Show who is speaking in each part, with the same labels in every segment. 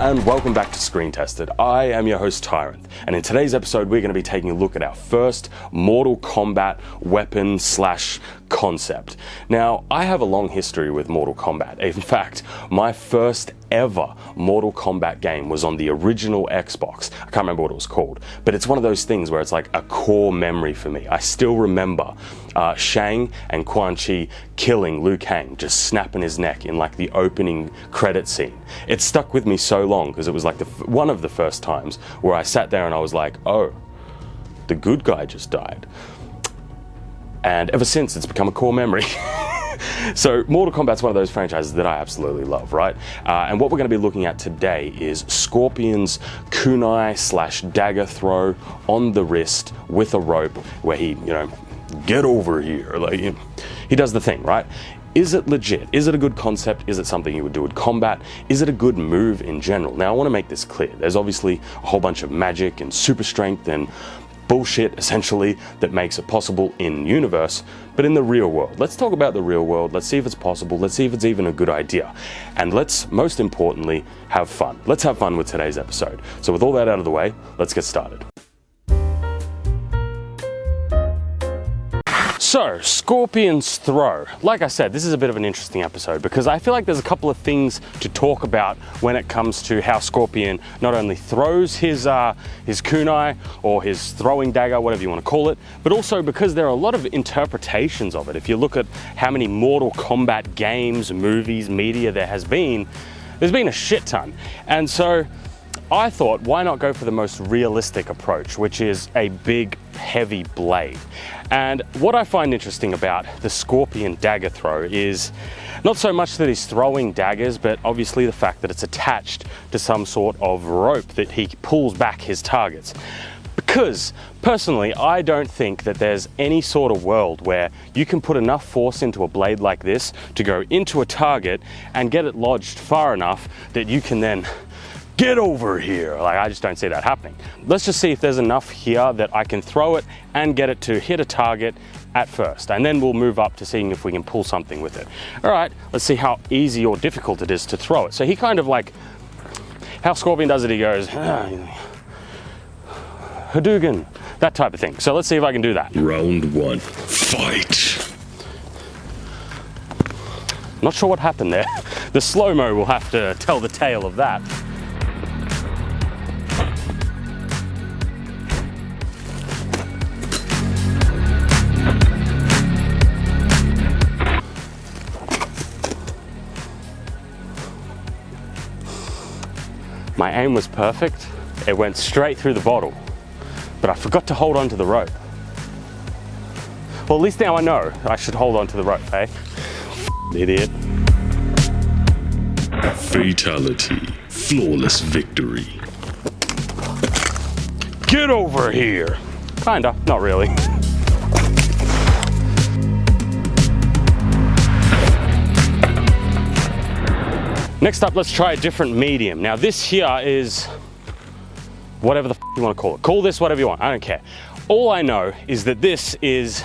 Speaker 1: and welcome back to Screen Tested. I am your host Tyrant, and in today's episode we're going to be taking a look at our first Mortal Kombat weapon slash concept. Now, I have a long history with Mortal Kombat. In fact, my first ever Mortal Kombat game was on the original Xbox. I can't remember what it was called, but it's one of those things where it's like a core memory for me. I still remember Shang and Quan Chi killing Liu Kang, just snapping his neck in like the opening credit scene. It stuck with me so long because it was like one of the first times where I sat there and I was like, oh, the good guy just died. And ever since, it's become a core memory. So Mortal Kombat's one of those franchises that I absolutely love, right? And what we're going to be looking at today is Scorpion's Kunai slash dagger throw on the wrist with a rope where he, get over here. Like, he does the thing, right? Is it legit? Is it a good concept? Is it something you would do with combat? Is it a good move in general? Now, I want to make this clear. There's obviously a whole bunch of magic and super strength and bullshit, essentially, that makes it possible in universe, but in the real world. Let's talk about the real world. Let's see if it's possible. Let's see if it's even a good idea. And let's, most importantly, have fun. Let's have fun with today's episode. So with all that out of the way, let's get started. So, Scorpion's throw. Like I said, this is a bit of an interesting episode because I feel like there's a couple of things to talk about when it comes to how Scorpion not only throws his kunai or his throwing dagger, whatever you want to call it, but also because there are a lot of interpretations of it. If you look at how many Mortal Kombat games, movies, media there's been a shit ton. And so I thought, why not go for the most realistic approach, which is a big, heavy blade. And what I find interesting about the Scorpion dagger throw is not so much that he's throwing daggers, but obviously the fact that it's attached to some sort of rope that he pulls back his targets. Because, personally, I don't think that there's any sort of world where you can put enough force into a blade like this to go into a target and get it lodged far enough that you can then get over here. Like, I just don't see that happening. Let's just see if there's enough here that I can throw it and get it to hit a target at first, and then we'll move up to seeing if we can pull something with it. All right, let's see how easy or difficult it is to throw it. So he kind of like, how Scorpion does it, he goes, Hadouken, that type of thing. So let's see if I can do that.
Speaker 2: Round one, fight.
Speaker 1: Not sure what happened there. The slow-mo will have to tell the tale of that. My aim was perfect. It went straight through the bottle, but I forgot to hold on to the rope. Well, at least now I know I should hold on to the rope, eh? Idiot.
Speaker 2: Fatality. Flawless victory.
Speaker 1: Get over here. Kinda, not really. Next up, let's try a different medium. Now this here is whatever the you want to call it. Call this whatever you want, I don't care. All I know is that this is,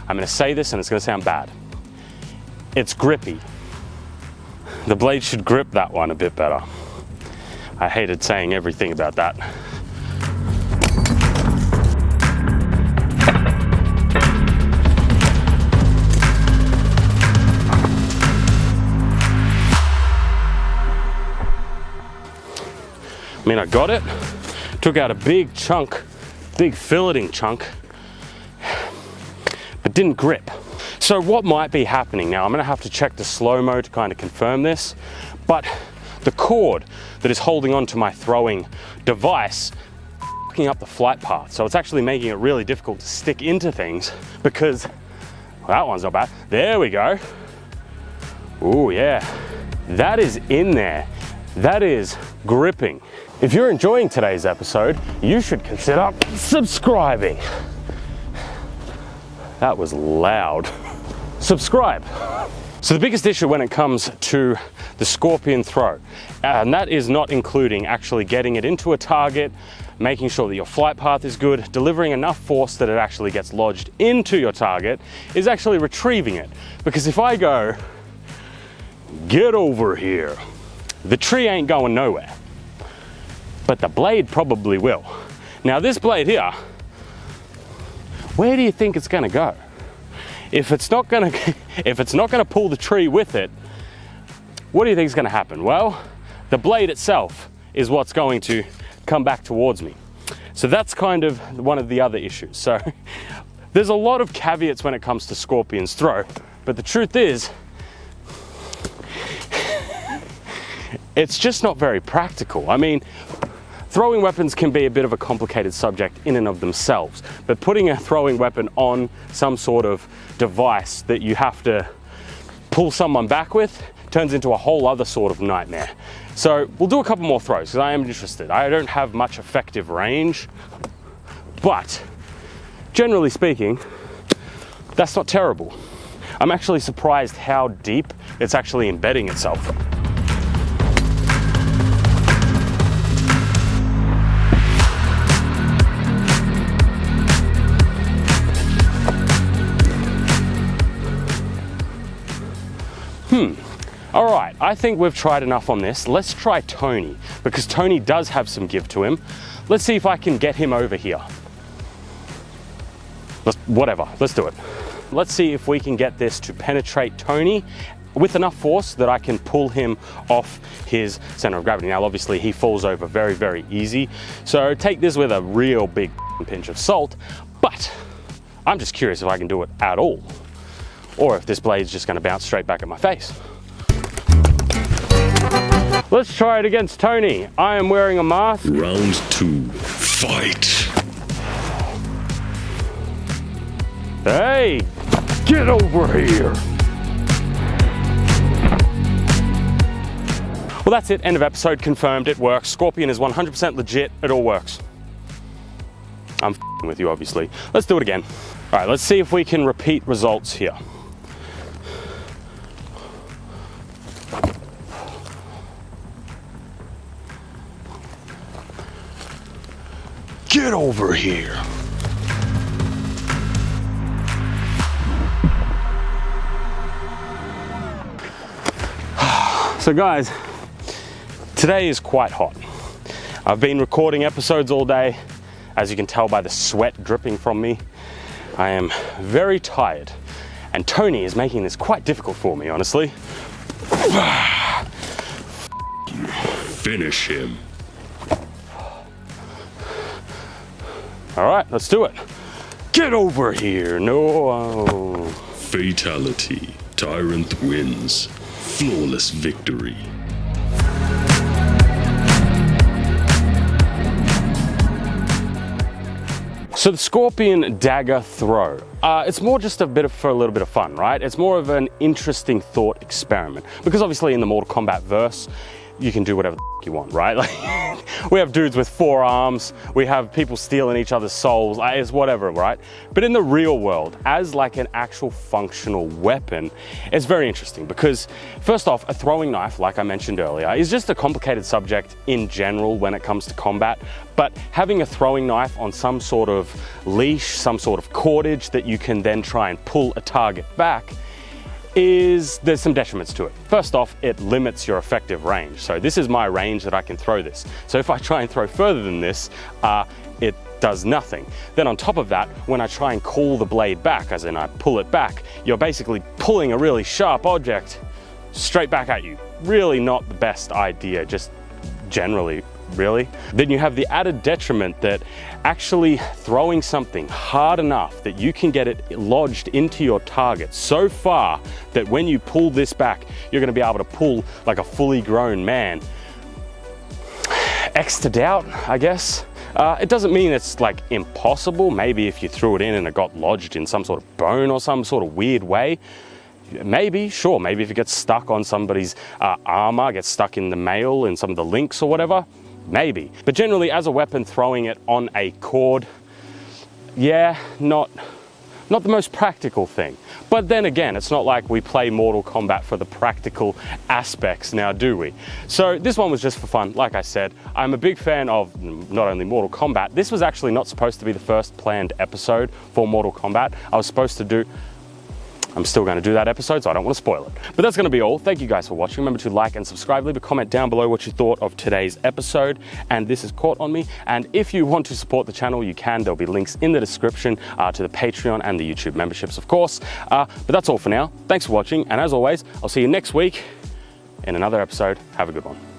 Speaker 1: I'm gonna say this and it's gonna sound bad. It's grippy. The blade should grip that one a bit better. I hated saying everything about that. I mean, I got it, took out a big chunk, big filleting chunk, but didn't grip. So what might be happening now, I'm gonna have to check the slow-mo to kind of confirm this, but the cord that is holding on to my throwing device fucking up the flight path. So it's actually making it really difficult to stick into things because, well, that one's not bad. There we go. Ooh, yeah. That is in there. That is gripping. If you're enjoying today's episode, you should consider subscribing. That was loud. Subscribe. So the biggest issue when it comes to the Scorpion throw, and that is not including actually getting it into a target, making sure that your flight path is good, delivering enough force that it actually gets lodged into your target, is actually retrieving it. Because if I go, get over here, the tree ain't going nowhere. but the blade probably will. Now this blade here, where do you think it's gonna go? If it's not gonna pull the tree with it, what do you think is gonna happen? Well, the blade itself is what's going to come back towards me. So that's kind of one of the other issues. So there's a lot of caveats when it comes to Scorpion's throw, but the truth is, it's just not very practical. I mean, throwing weapons can be a bit of a complicated subject in and of themselves, but putting a throwing weapon on some sort of device that you have to pull someone back with turns into a whole other sort of nightmare. So we'll do a couple more throws because I am interested. I don't have much effective range, but generally speaking, that's not terrible. I'm actually surprised how deep it's actually embedding itself. All right, I think we've tried enough on this. Let's try Tony, because Tony does have some give to him. Let's see if I can get him over here. Let's do it. Let's see if we can get this to penetrate Tony with enough force that I can pull him off his center of gravity. Now, obviously he falls over very, very easy. So take this with a real big pinch of salt, but I'm just curious if I can do it at all, or if this blade's just gonna bounce straight back at my face. Let's try it against Tony. I am wearing a mask.
Speaker 2: Round 2, fight.
Speaker 1: Hey, get over here. Well, that's it. End of episode. Confirmed. It works. Scorpion is 100% legit. It all works. I'm f***ing with you, obviously. Let's do it again. All right, let's see if we can repeat results here.
Speaker 2: Get over here.
Speaker 1: So guys, today is quite hot. I've been recording episodes all day. As you can tell by the sweat dripping from me, I am very tired. And Tony is making this quite difficult for me, honestly.
Speaker 2: Finish him.
Speaker 1: All right, let's do it. Get over here. No.
Speaker 2: Fatality. Tyrant wins. Flawless victory.
Speaker 1: So the Scorpion Dagger throw, it's more just for a little bit of fun, right? It's more of an interesting thought experiment, because obviously in the Mortal Kombat verse, you can do whatever the you want, right? Like, we have dudes with 4 arms, we have people stealing each other's souls, it's whatever, right? But in the real world, as like an actual functional weapon, it's very interesting because, first off, a throwing knife, like I mentioned earlier, is just a complicated subject in general when it comes to combat. But having a throwing knife on some sort of leash, some sort of cordage that you can then try and pull a target back, there's some detriments to it. First off, it limits your effective range. So this is my range that I can throw this. So if I try and throw further than this, it does nothing. Then on top of that, when I try and call the blade back, as in I pull it back, you're basically pulling a really sharp object straight back at you. Really not the best idea, just generally, really. Then you have the added detriment that actually throwing something hard enough that you can get it lodged into your target so far that when you pull this back, you're going to be able to pull like a fully grown man. X to doubt, I guess. It doesn't mean it's like impossible. Maybe if you threw it in and it got lodged in some sort of bone or some sort of weird way, maybe, sure, maybe if it gets stuck on somebody's armor, gets stuck in the mail, in some of the links or whatever, maybe. But generally, as a weapon, throwing it on a cord, yeah, not the most practical thing. But then again, it's not like we play Mortal Kombat for the practical aspects now, do we? So this one was just for fun. Like I said, I'm a big fan of not only Mortal Kombat. This was actually not supposed to be the first planned episode for Mortal Kombat. I was supposed to do... I'm still going to do that episode, so I don't want to spoil it. But that's going to be all. Thank you guys for watching. Remember to like and subscribe. Leave a comment down below what you thought of today's episode. And this is Caught on Me. And if you want to support the channel, you can. There'll be links in the description to the Patreon and the YouTube memberships, of course. But that's all for now. Thanks for watching. And as always, I'll see you next week in another episode. Have a good one.